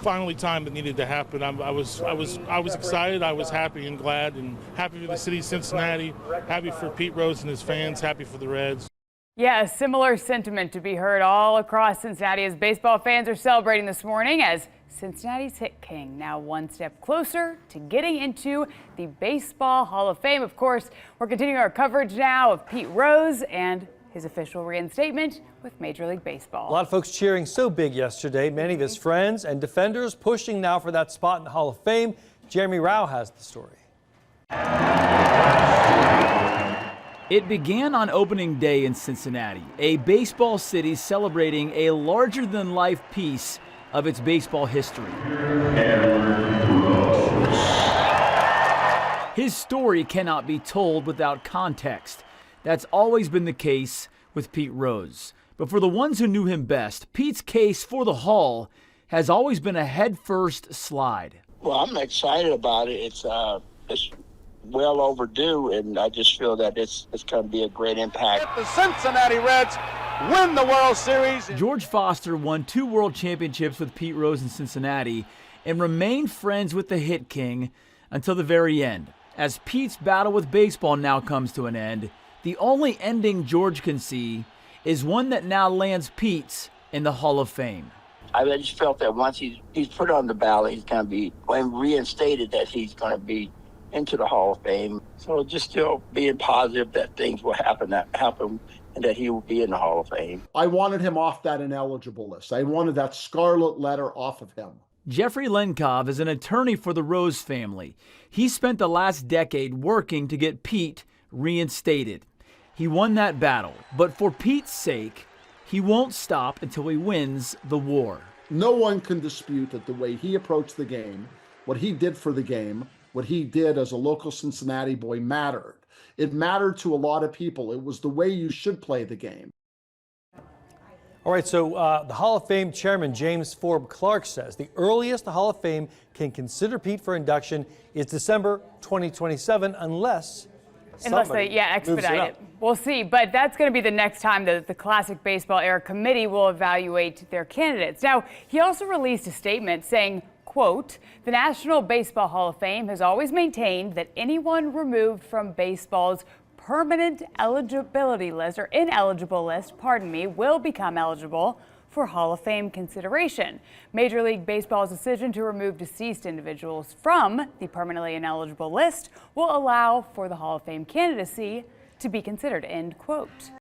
finally time that needed to happen. I was excited. I was happy and glad, and happy for the city of Cincinnati, happy for Pete Rose and his fans, happy for the Reds. Yeah, a similar sentiment to be heard all across Cincinnati as baseball fans are celebrating this morning as Cincinnati's hit king now one step closer to getting into the Baseball Hall of Fame. Of course, we're continuing our coverage now of Pete Rose and his official reinstatement with Major League Baseball. A lot of folks cheering so big yesterday. Many of his friends and defenders pushing now for that spot in the Hall of Fame. Jeremy Rao has the story. It began on opening day in Cincinnati, a baseball city celebrating a larger-than-life piece of its baseball history. His story cannot be told without context. That's always been the case with Pete Rose. But for the ones who knew him best, Pete's case for the Hall has always been a head-first slide. Well, I'm excited about it. It's well overdue, and I just feel that it's going to be a great impact. The Cincinnati Reds win the World Series. George Foster won 2 world championships with Pete Rose in Cincinnati and remained friends with the Hit King until the very end. As Pete's battle with baseball now comes to an end, the only ending George can see is one that now lands Pete's in the Hall of Fame. I just felt that once he's put on the ballot, he's going to be, when reinstated, that he's going to be into the Hall of Fame. So just still being positive that things will happen, and that he will be in the Hall of Fame. I wanted him off that ineligible list. I wanted that scarlet letter off of him. Jeffrey Lenkov is an attorney for the Rose family. He spent the last decade working to get Pete reinstated. He won that battle, but for Pete's sake, he won't stop until he wins the war. No one can dispute that the way he approached the game, what he did for the game, what he did as a local Cincinnati boy mattered. It mattered to a lot of people. It was the way you should play the game. All right, so the Hall of Fame chairman, James Forbes Clark, says the earliest the Hall of Fame can consider Pete for induction is December 2027, unless they expedite it. We'll see, but that's going to be the next time that the Classic Baseball Era Committee will evaluate their candidates. Now, he also released a statement saying, quote, "The National Baseball Hall of Fame has always maintained that anyone removed from baseball's permanent eligibility list or ineligible list, will become eligible for Hall of Fame consideration. Major League Baseball's decision to remove deceased individuals from the permanently ineligible list will allow for the Hall of Fame candidacy to be considered," end quote.